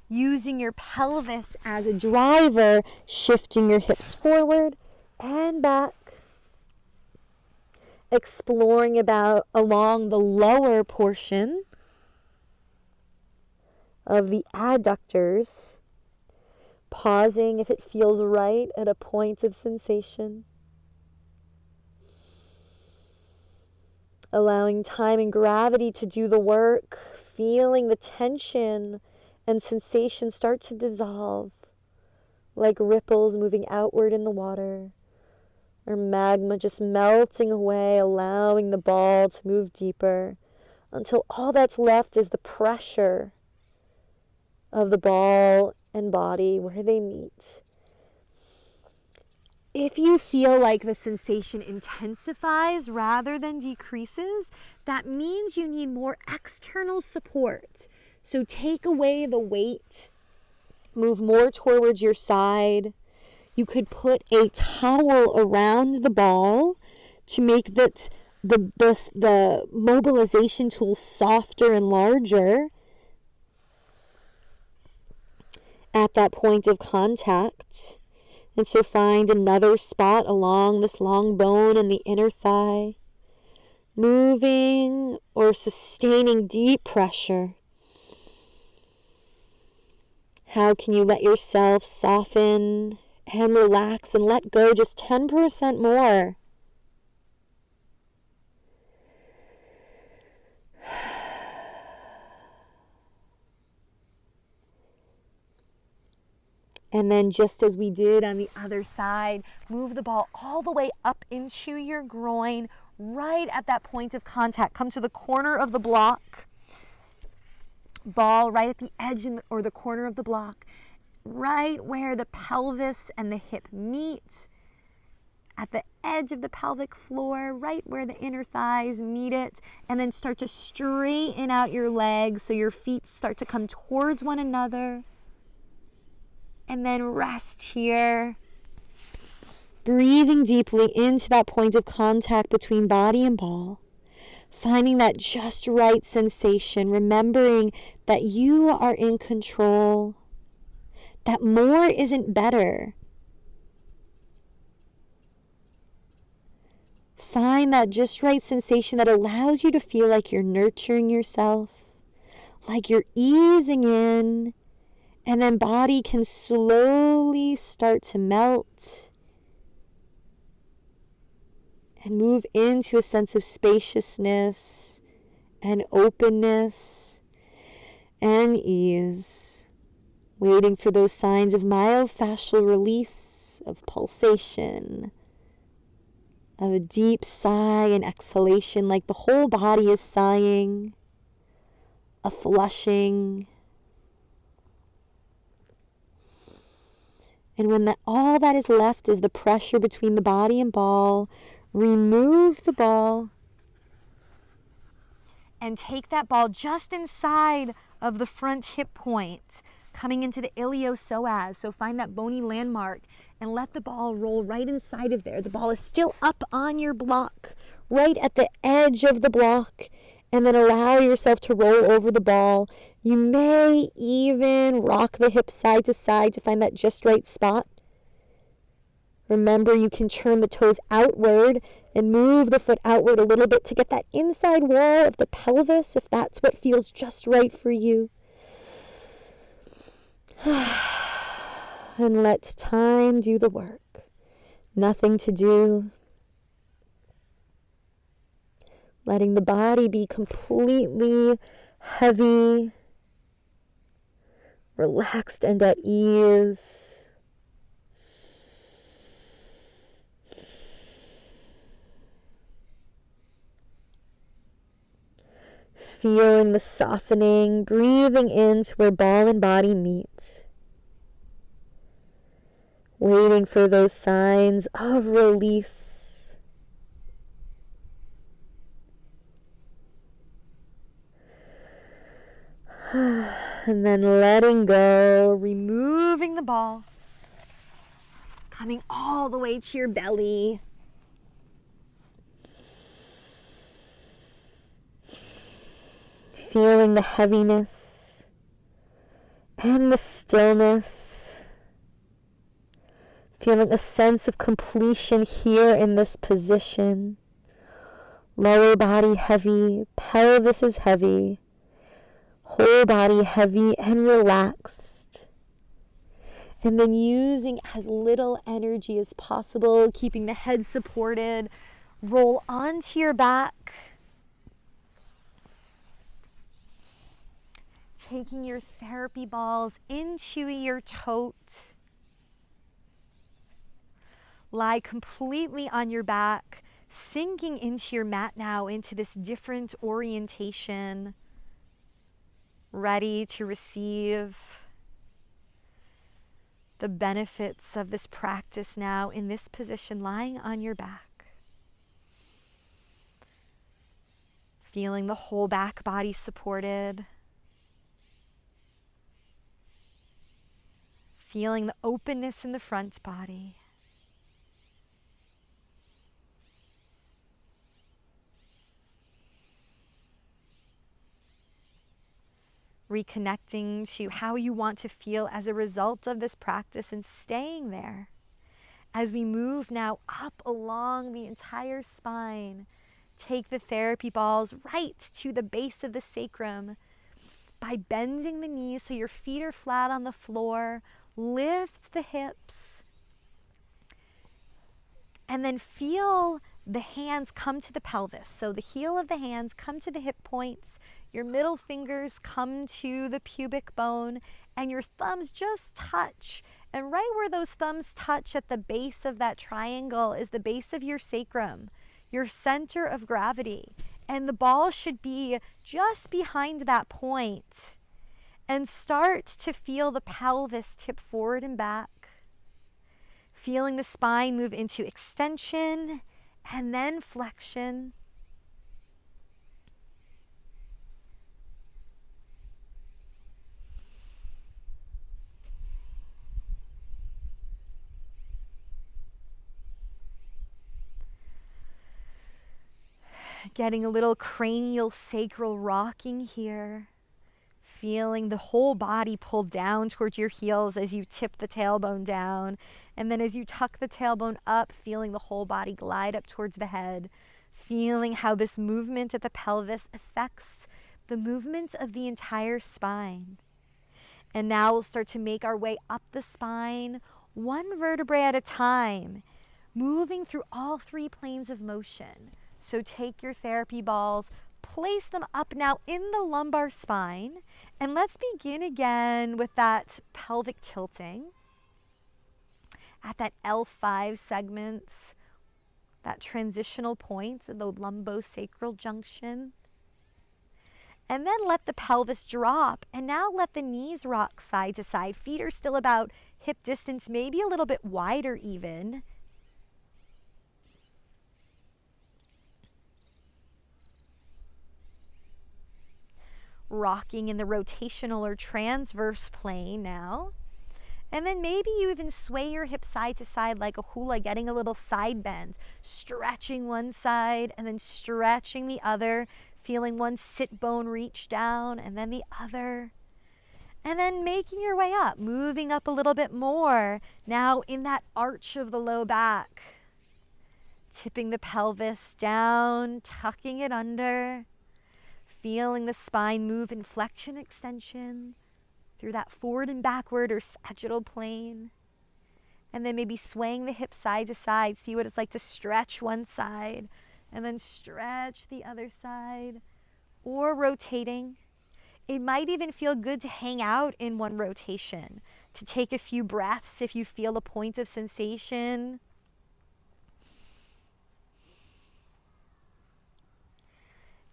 using your pelvis as a driver, shifting your hips forward and back, exploring along the lower portion of the adductors, pausing if it feels right at a point of sensation. Allowing time and gravity to do the work, feeling the tension and sensation start to dissolve like ripples moving outward in the water, or magma just melting away, allowing the ball to move deeper until all that's left is the pressure of the ball and body where they meet. If you feel like the sensation intensifies rather than decreases, that means you need more external support. So take away the weight, move more towards your side. You could put a towel around the ball to make the mobilization tool softer and larger at that point of contact. And so find another spot along this long bone in the inner thigh, moving or sustaining deep pressure. How can you let yourself soften and relax and let go just 10% more? And then just as we did on the other side, move the ball all the way up into your groin, right at that point of contact. Come to the corner of the block. Ball right at the edge or the corner of the block, right where the pelvis and the hip meet. At the edge of the pelvic floor, right where the inner thighs meet it. And then start to straighten out your legs so your feet start to come towards one another. And then rest here, breathing deeply into that point of contact between body and ball, finding that just right sensation, remembering that you are in control, that more isn't better. Find that just right sensation that allows you to feel like you're nurturing yourself, like you're easing in. And then body can slowly start to melt and move into a sense of spaciousness and openness and ease, waiting for those signs of myofascial release, of pulsation, of a deep sigh and exhalation, like the whole body is sighing, a flushing. And when all that is left is the pressure between the body and ball, remove the ball and take that ball just inside of the front hip point, coming into the iliopsoas. So find that bony landmark and let the ball roll right inside of there. The ball is still up on your block, right at the edge of the block. And then allow yourself to roll over the ball. You may even rock the hips side to side to find that just right spot. Remember, you can turn the toes outward and move the foot outward a little bit to get that inside wall of the pelvis, if that's what feels just right for you. And let time do the work. Nothing to do. Letting the body be completely heavy, relaxed and at ease. Feeling the softening, breathing into where ball and body meet. Waiting for those signs of release. And then letting go, removing the ball, coming all the way to your belly. Feeling the heaviness and the stillness. Feeling a sense of completion here in this position. Lower body heavy, pelvis is heavy. Whole body heavy and relaxed. And then using as little energy as possible, keeping the head supported. Roll onto your back. Taking your therapy balls into your tote. Lie completely on your back, sinking into your mat now, into this different orientation. Ready to receive. the benefits of this practice now in this position, lying on your back. Feeling the whole back body supported. Feeling the openness in the front body. Reconnecting to how you want to feel as a result of this practice and staying there as we move now up along the entire spine. Take the therapy balls right to the base of the sacrum by bending the knees so your feet are flat on the floor. Lift the hips and then feel the hands come to the pelvis. So the heel of the hands come to the hip points. Your middle fingers come to the pubic bone and your thumbs just touch. And right where those thumbs touch at the base of that triangle is the base of your sacrum, your center of gravity. And the ball should be just behind that point. And start to feel the pelvis tip forward and back. Feeling the spine move into extension and then flexion. Getting a little cranial sacral rocking here. Feeling the whole body pull down towards your heels as you tip the tailbone down. And then as you tuck the tailbone up, feeling the whole body glide up towards the head. Feeling how this movement at the pelvis affects the movement of the entire spine. And now we'll start to make our way up the spine, one vertebrae at a time, moving through all three planes of motion. So take your therapy balls, place them up now in the lumbar spine, and let's begin again with that pelvic tilting at that L5 segment, that transitional point at the lumbosacral junction. And then let the pelvis drop, and now let the knees rock side to side. Feet are still about hip distance, maybe a little bit wider even. Rocking in the rotational or transverse plane now. And then maybe you even sway your hips side to side like a hula, getting a little side bend, stretching one side and then stretching the other, feeling one sit bone reach down and then the other. And then making your way up, moving up a little bit more, now in that arch of the low back. Tipping the pelvis down, tucking it under. Feeling the spine move in flexion extension through that forward and backward or sagittal plane. And then maybe swaying the hips side to side. See what it's like to stretch one side and then stretch the other side. Or rotating. It might even feel good to hang out in one rotation, to take a few breaths if you feel a point of sensation.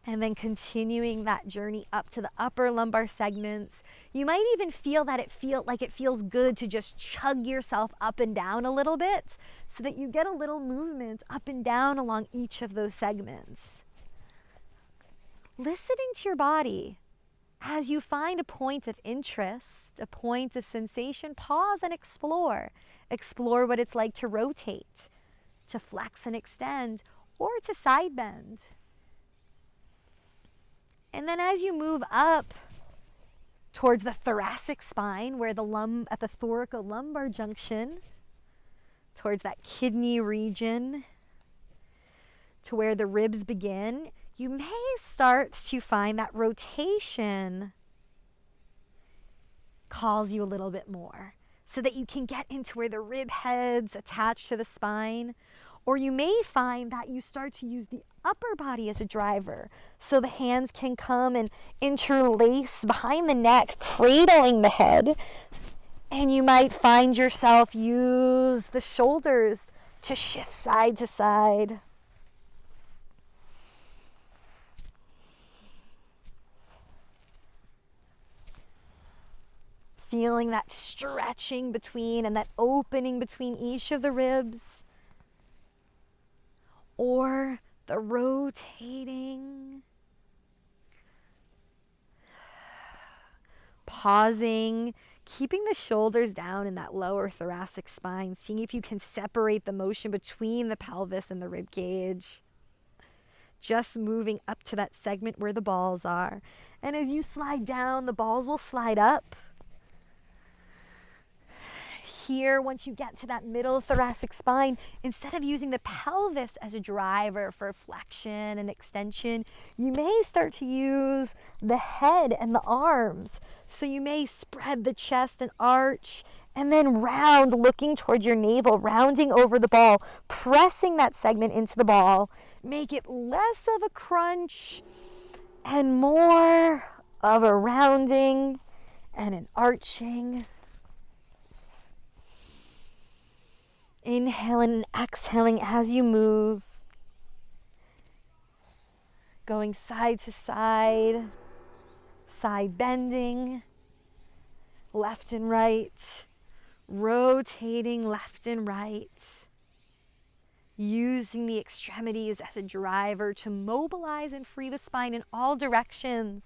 And then continuing that journey up to the upper lumbar segments. You might even feel that it feels good to just chug yourself up and down a little bit so that you get a little movement up and down along each of those segments. Listening to your body as you find a point of interest, a point of sensation, pause and explore. Explore what it's like to rotate, to flex and extend, or to side bend. And then as you move up towards the thoracic spine, where at the thoracolumbar junction, towards that kidney region, to where the ribs begin, you may start to find that rotation calls you a little bit more, so that you can get into where the rib heads attach to the spine. Or you may find that you start to use the upper body as a driver. So the hands can come and interlace behind the neck, cradling the head. And you might find yourself use the shoulders to shift side to side. feeling that stretching between and that opening between each of the ribs, or the rotating. Pausing, keeping the shoulders down in that lower thoracic spine, seeing if you can separate the motion between the pelvis and the rib cage. Just moving up to that segment where the balls are. And as you slide down, the balls will slide up. Here, once you get to that middle thoracic spine, instead of using the pelvis as a driver for flexion and extension, you may start to use the head and the arms. So you may spread the chest and arch, and then round, looking towards your navel, rounding over the ball, pressing that segment into the ball. Make it less of a crunch and more of a rounding and an arching. Inhaling and exhaling as you move. Going side to side, side bending, left and right, rotating left and right. Using the extremities as a driver to mobilize and free the spine in all directions.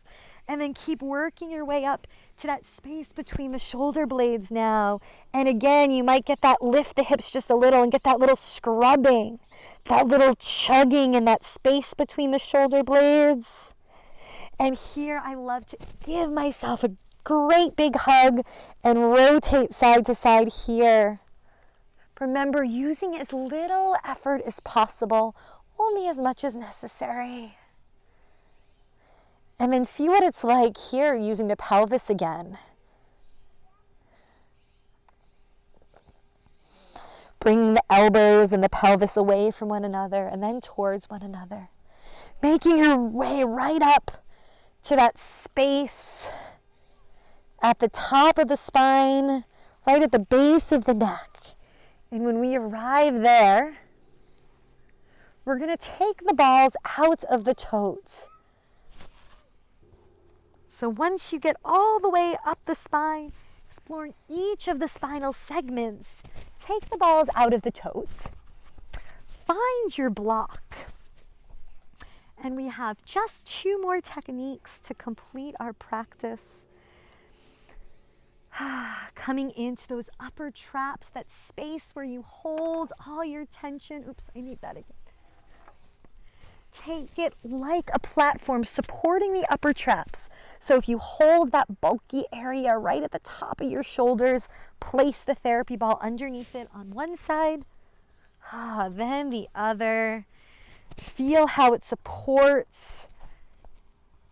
And then keep working your way up to that space between the shoulder blades now. And again, you might get that lift the hips just a little and get that little scrubbing, that little chugging in that space between the shoulder blades. And here I love to give myself a great big hug and rotate side to side here. Remember, using as little effort as possible, only as much as necessary. And then see what it's like here using the pelvis again. Bring the elbows and the pelvis away from one another and then towards one another. Making your way right up to that space at the top of the spine, right at the base of the neck. And when we arrive there, we're going to take the balls out of the toes. So once you get all the way up the spine, exploring each of the spinal segments, take the balls out of the toes. Find your block. And we have just 2 more techniques to complete our practice. Coming into those upper traps, that space where you hold all your tension. Oops, I need that again. Take it like a platform supporting the upper traps. So if you hold that bulky area right at the top of your shoulders, place the therapy ball underneath it on one side, then the other. Feel how it supports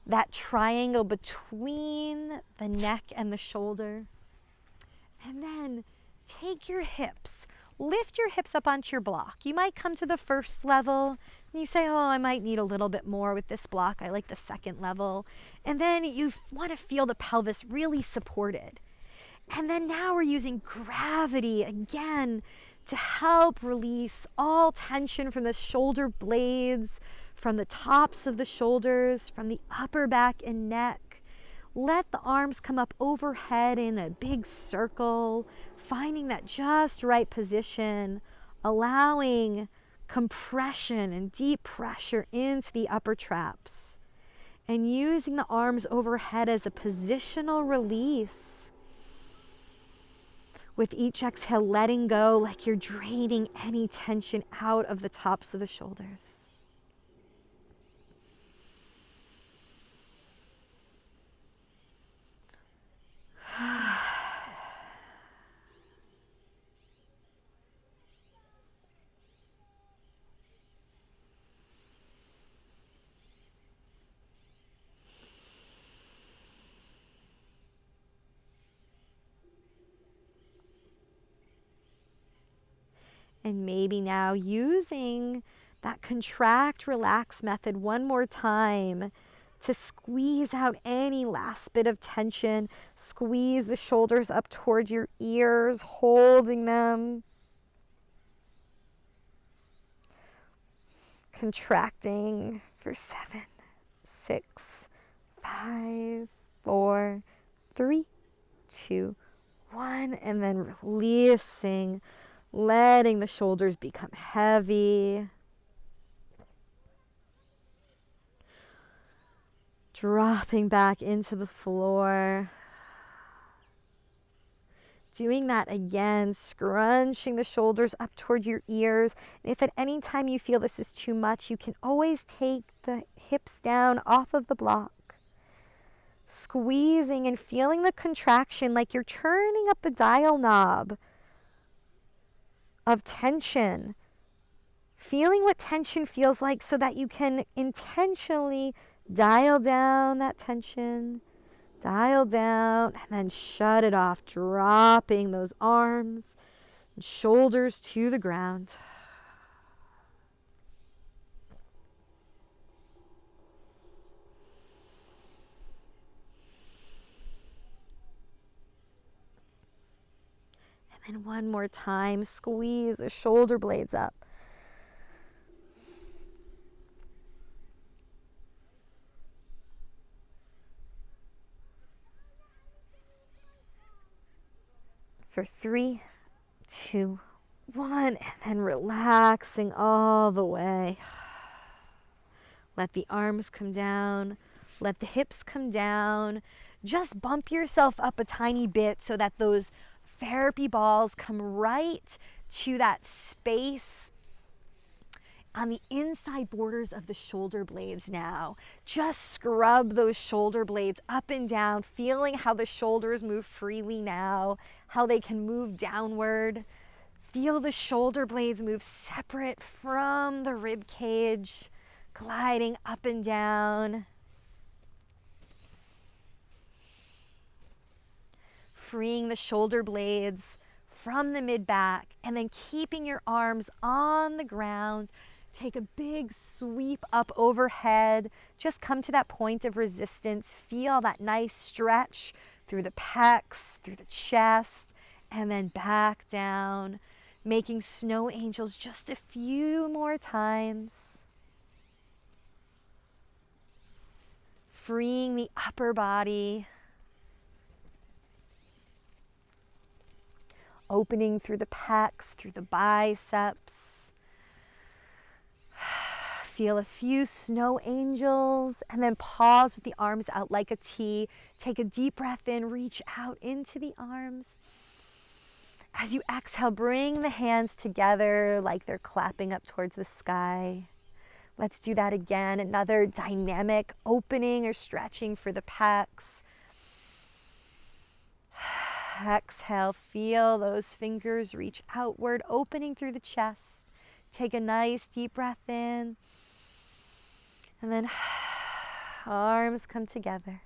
that triangle between the neck and the shoulder. And then take your hips, lift your hips up onto your block. You might come to the first level and you say, oh, I might need a little bit more with this block. I like the second level. And then you want to feel the pelvis really supported. And then now we're using gravity again to help release all tension from the shoulder blades, from the tops of the shoulders, from the upper back and neck. Let the arms come up overhead in a big circle, finding that just right position, allowing compression and deep pressure into the upper traps, and using the arms overhead as a positional release. With each exhale, letting go like you're draining any tension out of the tops of the shoulders. And maybe now using that contract, relax method one more time to squeeze out any last bit of tension. Squeeze the shoulders up towards your ears, holding them. Contracting for 7, 6, 5, 4, 3, 2, 1, and then releasing, letting the shoulders become heavy. Dropping back into the floor. Doing that again, scrunching the shoulders up toward your ears. And if at any time you feel this is too much, you can always take the hips down off of the block. Squeezing and feeling the contraction like you're turning up the dial knob of tension. Feeling what tension feels like so that you can intentionally dial down that tension. Dial down and then shut it off, dropping those arms and shoulders to the ground. And then one more time, squeeze the shoulder blades up. For 3, 2, 1, and then relaxing all the way. Let the arms come down. Let the hips come down. Just bump yourself up a tiny bit so that those therapy balls come right to that space on the inside borders of the shoulder blades now. Just scrub those shoulder blades up and down, feeling how the shoulders move freely now, how they can move downward. Feel the shoulder blades move separate from the rib cage, gliding up and down. Freeing the shoulder blades from the mid-back and then keeping your arms on the ground. Take a big sweep up overhead. Just come to that point of resistance. Feel that nice stretch through the pecs, through the chest, and then back down, making snow angels just a few more times. Freeing the upper body. Opening through the pecs, through the biceps. Feel a few snow angels and then pause with the arms out like a T. Take a deep breath in, reach out into the arms. As you exhale, bring the hands together like they're clapping up towards the sky. Let's do that again. Another dynamic opening or stretching for the pecs. Exhale, feel those fingers reach outward, opening through the chest. Take a nice deep breath in. And then arms come together.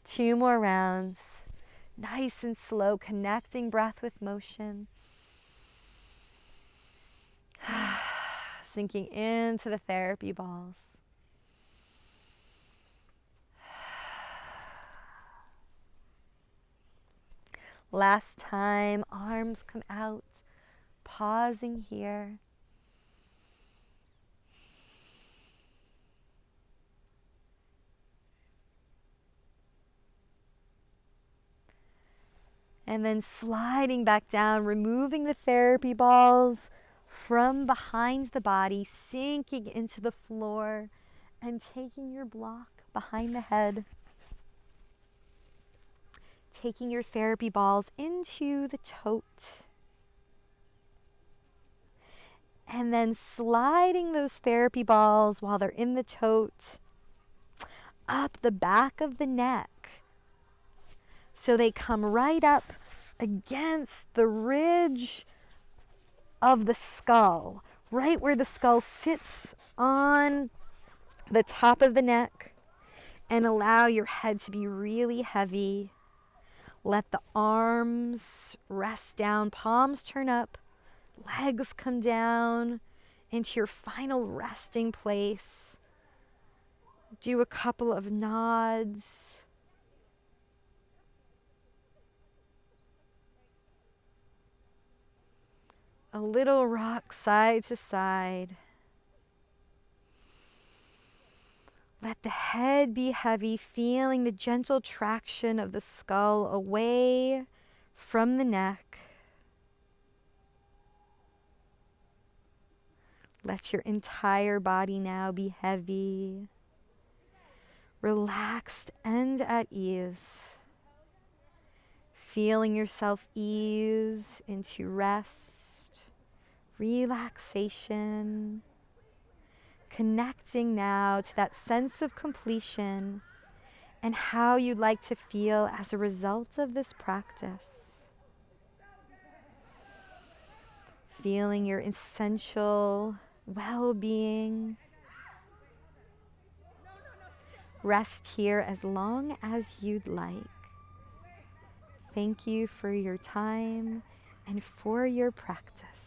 2 more rounds. Nice and slow, connecting breath with motion. Sinking into the therapy balls. Last time, arms come out, pausing here. And then sliding back down, removing the therapy balls from behind the body, sinking into the floor and taking your block behind the head. Taking your therapy balls into the tote. And then sliding those therapy balls while they're in the tote up the back of the neck. So they come right up against the ridge of the skull, right where the skull sits on the top of the neck, and allow your head to be really heavy. Let the arms rest down, palms turn up, legs come down into your final resting place. Do a couple of nods. A little rock side to side. Let the head be heavy, feeling the gentle traction of the skull away from the neck. Let your entire body now be heavy, relaxed and at ease. Feeling yourself ease into rest, relaxation, connecting now to that sense of completion and how you'd like to feel as a result of this practice. Feeling your essential well-being. Rest here as long as you'd like. Thank you for your time and for your practice.